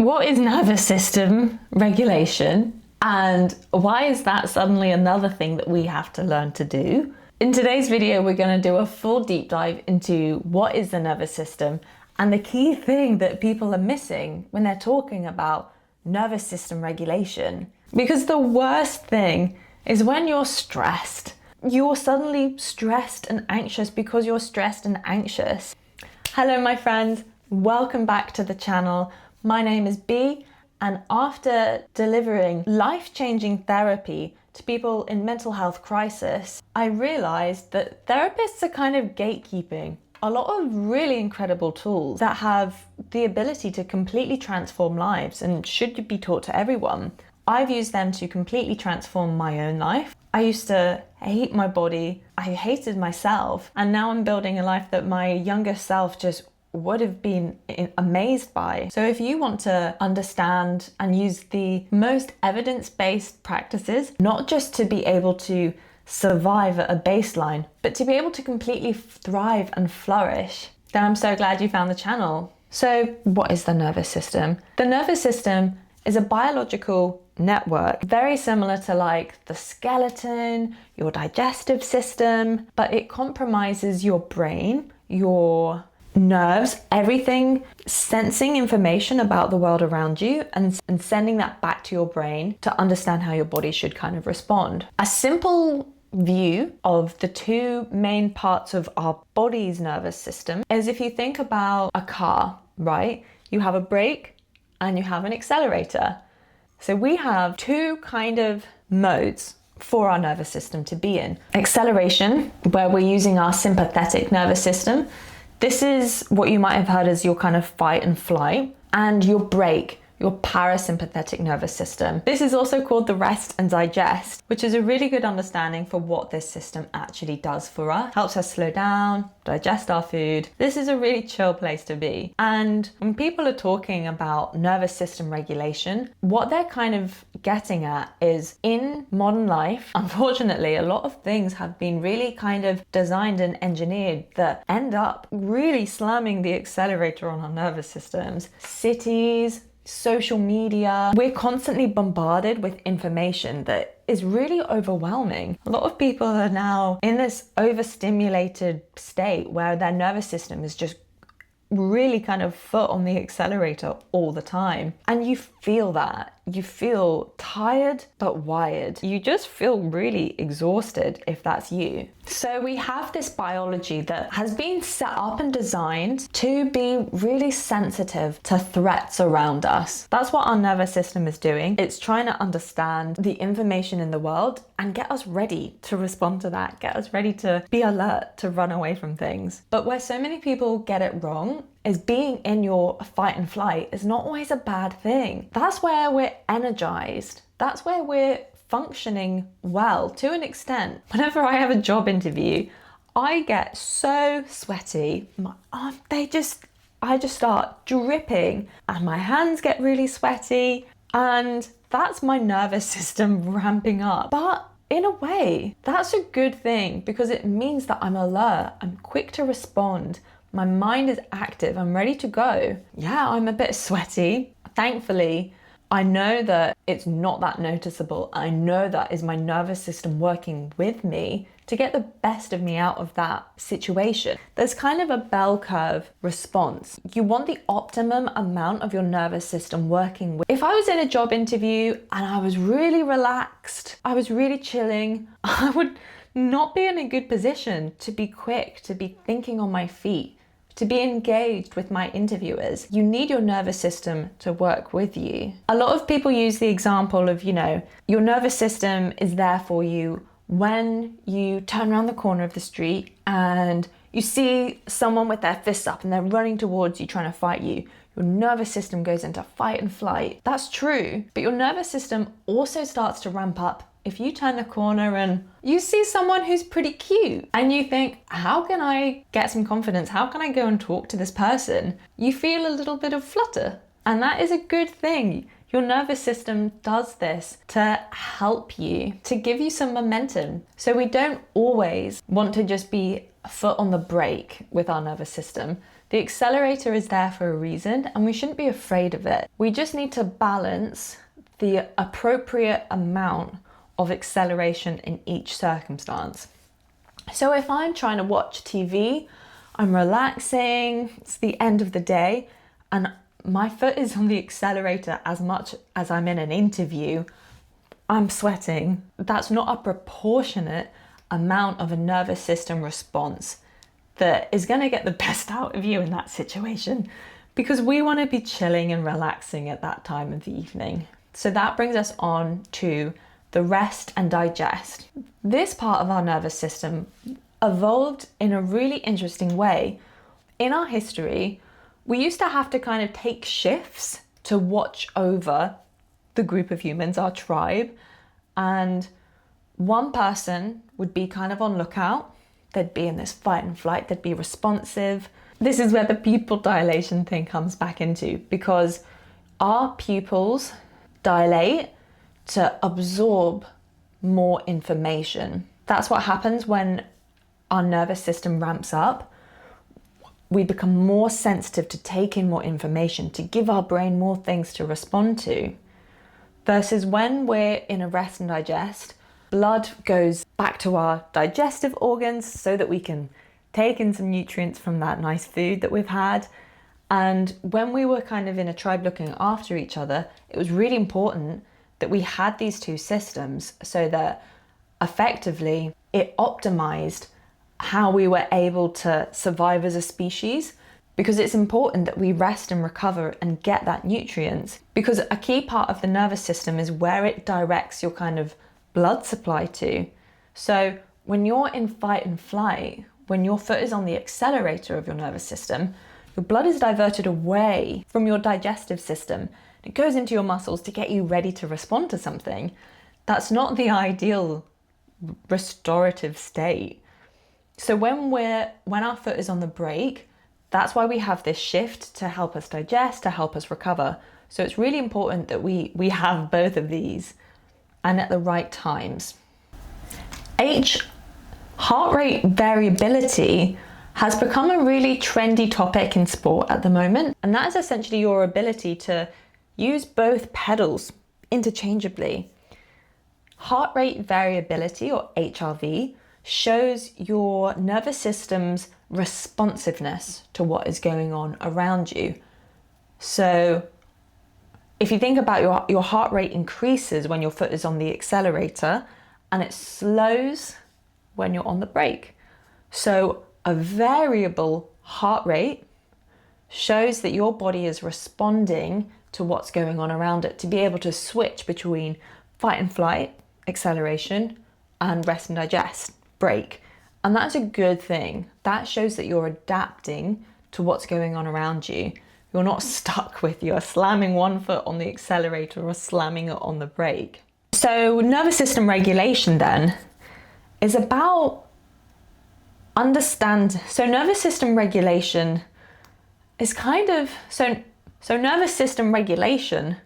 what is nervous system regulation? And why is that suddenly another thing that we have to learn to do? In today's video, we're going to do a full deep dive into what is the nervous system and the key thing that people are missing when they're talking about nervous system regulation. Because the worst thing is when you're stressed. You're suddenly stressed and anxious because you're stressed and anxious. Hello, my friends. Welcome back to the channel. My name is B, and after delivering life-changing therapy to people in mental health crisis, I realized that therapists are kind of gatekeeping a lot of really incredible tools that have the ability to completely transform lives and should be taught to everyone. I've used them to completely transform my own life. I used to hate my body, I hated myself, and now I'm building a life that my younger self just would have been amazed by. So if you want to understand and use the most evidence-based practices, not just to be able to survive at a baseline, but to be able to completely thrive and flourish, then I'm so glad you found the channel. So what is the nervous system? The nervous system is a biological network, very similar to like the skeleton, your digestive system, but it compromises your brain, your nerves, everything, sensing information about the world around you and sending that back to your brain to understand how your body should kind of respond. A simple view of the two main parts of our body's nervous system is if you think about a car, right? You have a brake and you have an accelerator. So we have two kind of modes for our nervous system to be in. Acceleration, where we're using our sympathetic nervous system. This is what you might have heard as your kind of fight and flight, and your brake, your parasympathetic nervous system. This is also called the rest and digest, which is a really good understanding for what this system actually does for us. Helps us slow down, digest our food. This is a really chill place to be. And when people are talking about nervous system regulation, what they're kind of getting at is in modern life, unfortunately, a lot of things have been really kind of designed and engineered that end up really slamming the accelerator on our nervous systems. Cities, social media, we're constantly bombarded with information that is really overwhelming. A lot of people are now in this overstimulated state where their nervous system is just really kind of foot on the accelerator all the time. And you feel that. You feel tired but wired. You just feel really exhausted if that's you. So we have this biology that has been set up and designed to be really sensitive to threats around us. That's what our nervous system is doing. It's trying to understand the information in the world and get us ready to respond to that, get us ready to be alert, to run away from things. But where so many people get it wrong is being in your fight and flight is not always a bad thing. That's where we're energized. That's where we're functioning well to an extent. Whenever I have a job interview, I get so sweaty. I just start dripping and my hands get really sweaty, and that's my nervous system ramping up. But in a way, that's a good thing because it means that I'm alert, I'm quick to respond, my mind is active, I'm ready to go. Yeah, I'm a bit sweaty. Thankfully, I know that it's not that noticeable. I know that is my nervous system working with me to get the best of me out of that situation. There's kind of a bell curve response. You want the optimum amount of your nervous system working with. If I was in a job interview and I was really relaxed, I was really chilling, I would not be in a good position to be quick, to be thinking on my feet, to be engaged with my interviewers. You need your nervous system to work with you. A lot of people use the example of, your nervous system is there for you when you turn around the corner of the street and you see someone with their fists up and they're running towards you trying to fight you. Your nervous system goes into fight and flight. That's true, but your nervous system also starts to ramp up if you turn the corner and you see someone who's pretty cute and you think, how can I get some confidence? How can I go and talk to this person? You feel a little bit of flutter, and that is a good thing. Your nervous system does this to help you, to give you some momentum. So we don't always want to just be a foot on the brake with our nervous system. The accelerator is there for a reason, and we shouldn't be afraid of it. We just need to balance the appropriate amount of acceleration in each circumstance. So if I'm trying to watch TV, I'm relaxing, it's the end of the day, and my foot is on the accelerator as much as I'm in an interview, I'm sweating. That's not a proportionate amount of a nervous system response that is going to get the best out of you in that situation, because we want to be chilling and relaxing at that time of the evening. So that brings us on to the rest and digest. This part of our nervous system evolved in a really interesting way. In our history, we used to have to kind of take shifts to watch over the group of humans, our tribe, and one person would be kind of on lookout. They'd be in this fight and flight, they'd be responsive. This is where the pupil dilation thing comes back into, because our pupils dilate to absorb more information. That's what happens when our nervous system ramps up. We become more sensitive to take in more information, to give our brain more things to respond to. Versus when we're in a rest and digest, blood goes back to our digestive organs so that we can take in some nutrients from that nice food that we've had. And when we were kind of in a tribe looking after each other, it was really important that we had these two systems so that effectively it optimized how we were able to survive as a species, because it's important that we rest and recover and get that nutrients, because a key part of the nervous system is where it directs your kind of blood supply to. So when you're in fight and flight, when your foot is on the accelerator of your nervous system, your blood is diverted away from your digestive system. It goes into your muscles to get you ready to respond to something. That's not the ideal restorative state. So when our foot is on the brake, that's why we have this shift to help us digest, to help us recover. So it's really important that we have both of these and at the right times. Heart rate variability has become a really trendy topic in sport at the moment, and that is essentially your ability to use both pedals interchangeably. Heart rate variability, or HRV, shows your nervous system's responsiveness to what is going on around you. So if you think about your heart rate increases when your foot is on the accelerator, and it slows when you're on the brake. So a variable heart rate shows that your body is responding to what's going on around it, to be able to switch between fight and flight, acceleration, and rest and digest, brake. And that's a good thing. That shows that you're adapting to what's going on around you. You're not stuck with you're slamming one foot on the accelerator or slamming it on the brake. So nervous system regulation then is about nervous system regulation is kind of, so nervous system regulation,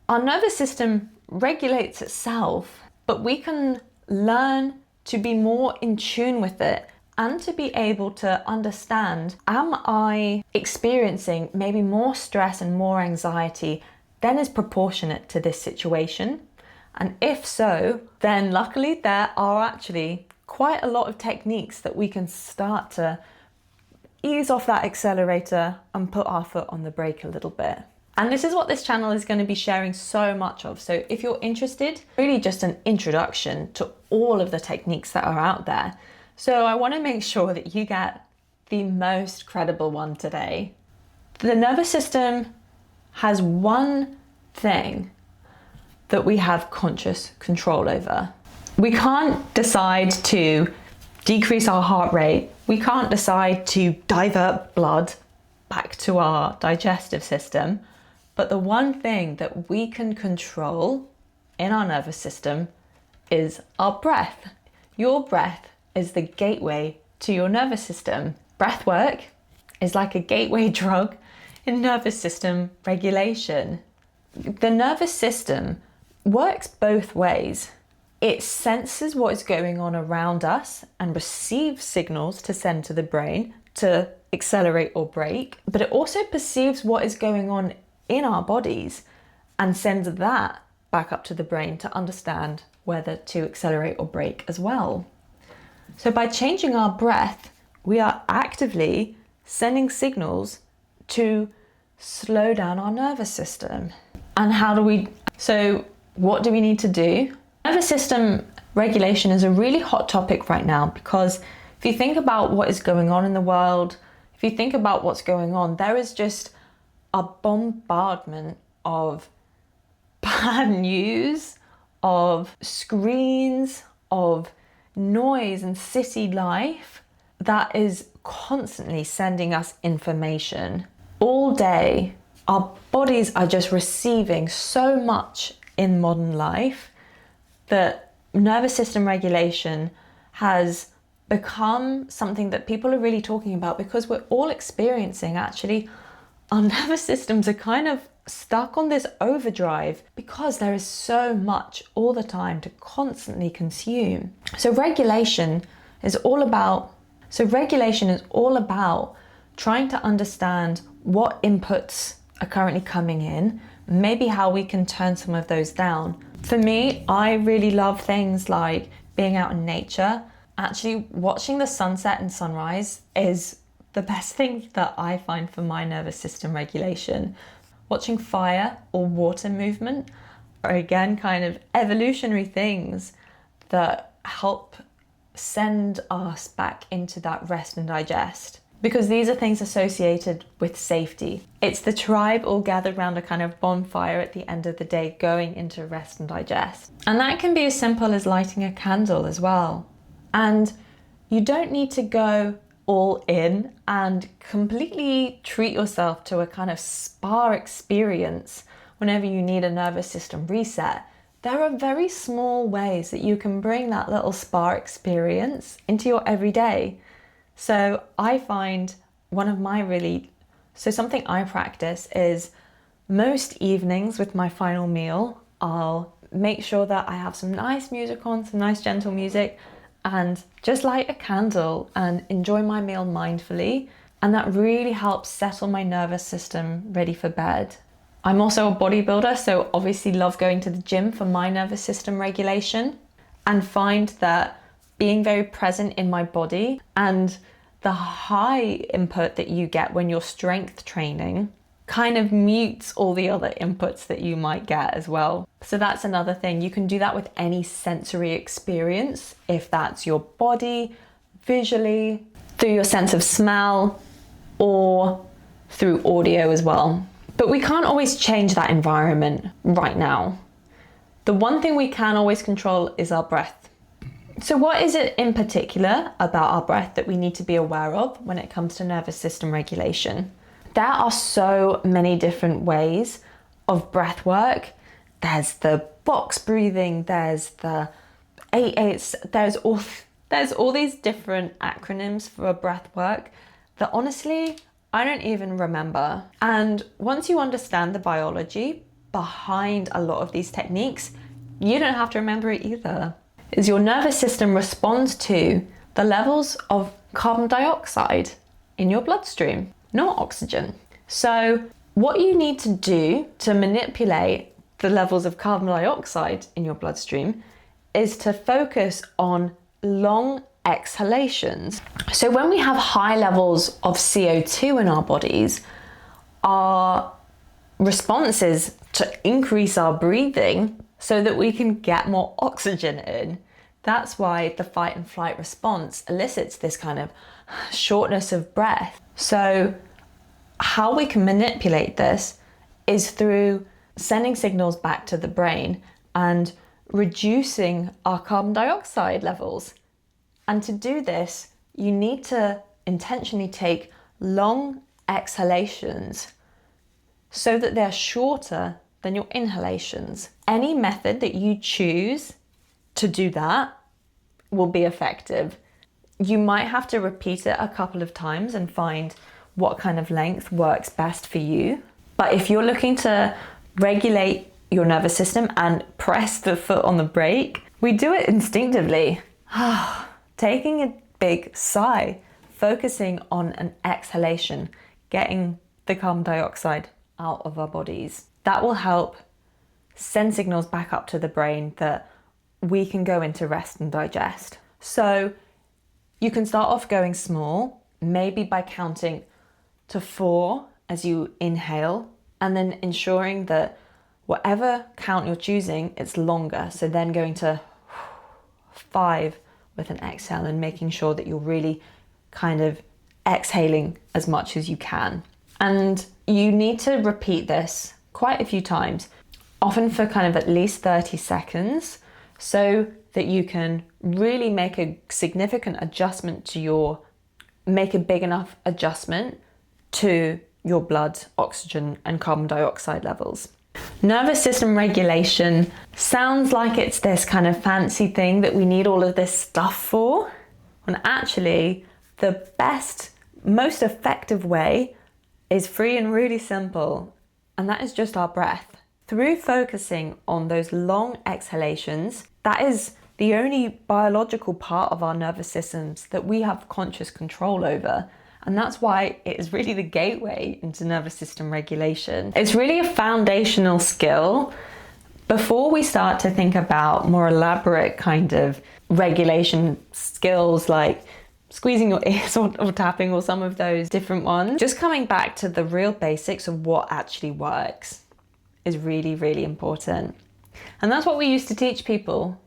our nervous system regulates itself, but we can learn to be more in tune with it and to be able to understand, am I experiencing maybe more stress and more anxiety than is proportionate to this situation? And if so, then luckily there are actually quite a lot of techniques that we can start to ease off that accelerator and put our foot on the brake a little bit. And this is what this channel is going to be sharing so much of. So if you're interested, really just an introduction to all of the techniques that are out there. So I want to make sure that you get the most credible one today. The nervous system has one thing that we have conscious control over. We can't decide to decrease our heart rate. We can't decide to divert blood back to our digestive system. But the one thing that we can control in our nervous system is our breath. Your breath is the gateway to your nervous system. Breath work is like a gateway drug in nervous system regulation. The nervous system works both ways. It senses what is going on around us and receives signals to send to the brain to accelerate or brake, but it also perceives what is going on in our bodies and sends that back up to the brain to understand whether to accelerate or brake as well. So by changing our breath, we are actively sending signals to slow down our nervous system. And so what do we need to do? Nervous system regulation is a really hot topic right now, because if you think about what is going on in the world, if you think about what's going on, there is just a bombardment of bad news, of screens, of noise and city life that is constantly sending us information. All day, our bodies are just receiving so much in modern life that nervous system regulation has become something that people are really talking about, because we're all experiencing, actually, our nervous systems are kind of stuck on this overdrive because there is so much all the time to constantly consume. So regulation is all about trying to understand what inputs are currently coming in, maybe how we can turn some of those down. For me, I really love things like being out in nature. Actually, watching the sunset and sunrise is the best thing that I find for my nervous system regulation. Watching fire or water movement are, again, kind of evolutionary things that help send us back into that rest and digest, because these are things associated with safety. It's the tribe all gathered around a kind of bonfire at the end of the day, going into rest and digest. And that can be as simple as lighting a candle as well. And you don't need to go all in and completely treat yourself to a kind of spa experience whenever you need a nervous system reset. There are very small ways that you can bring that little spa experience into your everyday. So I find something I practice is most evenings with my final meal, I'll make sure that I have some nice music on, some nice gentle music, and just light a candle and enjoy my meal mindfully. And that really helps settle my nervous system ready for bed. I'm also a bodybuilder, so obviously love going to the gym for my nervous system regulation, and find that being very present in my body and the high input that you get when you're strength training kind of mutes all the other inputs that you might get as well. So that's another thing. You can do that with any sensory experience, if that's your body, visually, through your sense of smell, or through audio as well. But we can't always change that environment right now. The one thing we can always control is our breath. So what is it in particular about our breath that we need to be aware of when it comes to nervous system regulation? There are so many different ways of breath work. There's the box breathing, there's the 8/8, there's all these different acronyms for breath work that honestly, I don't even remember. And once you understand the biology behind a lot of these techniques, you don't have to remember it either. Is your nervous system responds to the levels of carbon dioxide in your bloodstream, not oxygen. So what you need to do to manipulate the levels of carbon dioxide in your bloodstream is to focus on long exhalations. So when we have high levels of CO2 in our bodies, our response is to increase our breathing so that we can get more oxygen in. That's why the fight and flight response elicits this kind of shortness of breath. So how we can manipulate this is through sending signals back to the brain and reducing our carbon dioxide levels. And to do this, you need to intentionally take long exhalations so that they're shorter than your inhalations. Any method that you choose to do that will be effective. You might have to repeat it a couple of times and find what kind of length works best for you. But if you're looking to regulate your nervous system and press the foot on the brake, we do it instinctively. Taking a big sigh focusing on an exhalation, getting the carbon dioxide out of our bodies. That will help send signals back up to the brain that we can go into rest and digest. So you can start off going small, maybe by counting to 4 as you inhale, and then ensuring that whatever count you're choosing, it's longer. So then going to 5 with an exhale and making sure that you're really kind of exhaling as much as you can. And you need to repeat this quite a few times, often for kind of at least 30 seconds, so that you can really make a significant adjustment to make a big enough adjustment to your blood oxygen and carbon dioxide levels. Nervous system regulation sounds like it's this kind of fancy thing that we need all of this stuff for, when actually the best, most effective way is free and really simple, and that is just our breath. Through focusing on those long exhalations, that is the only biological part of our nervous systems that we have conscious control over. And that's why it is really the gateway into nervous system regulation. It's really a foundational skill before we start to think about more elaborate kind of regulation skills like squeezing your ears or tapping or some of those different ones. Just coming back to the real basics of what actually works is really, really important. And that's what we used to teach people.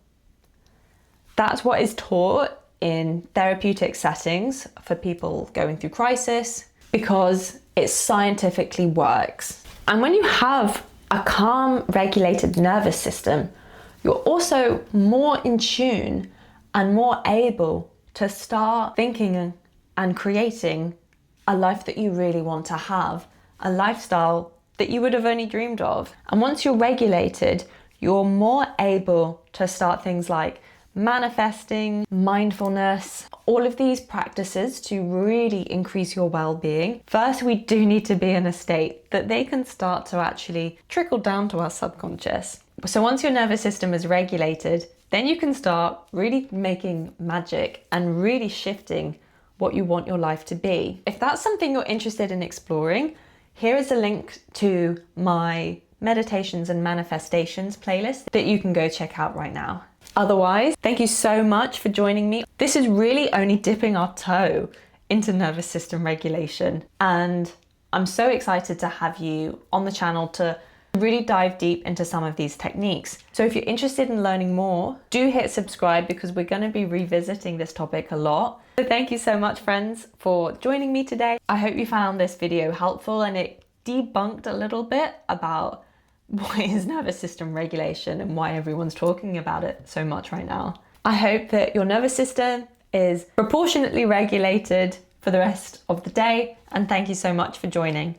That's what is taught in therapeutic settings for people going through crisis, because it scientifically works. And when you have a calm, regulated nervous system, you're also more in tune and more able to start thinking and creating a life that you really want to have, a lifestyle that you would have only dreamed of. And once you're regulated, you're more able to start things like manifesting, mindfulness, all of these practices to really increase your well-being. First, we do need to be in a state that they can start to actually trickle down to our subconscious. So once your nervous system is regulated, then you can start really making magic and really shifting what you want your life to be. If that's something you're interested in exploring, here is a link to my meditations and manifestations playlist that you can go check out right now. Otherwise, thank you so much for joining me. This is really only dipping our toe into nervous system regulation, and I'm so excited to have you on the channel to really dive deep into some of these techniques. So if you're interested in learning more, do hit subscribe, because we're going to be revisiting this topic a lot. So thank you so much, friends, for joining me today. I hope you found this video helpful and it debunked a little bit about what is nervous system regulation and why everyone's talking about it so much right now. I hope that your nervous system is proportionately regulated for the rest of the day, and thank you so much for joining.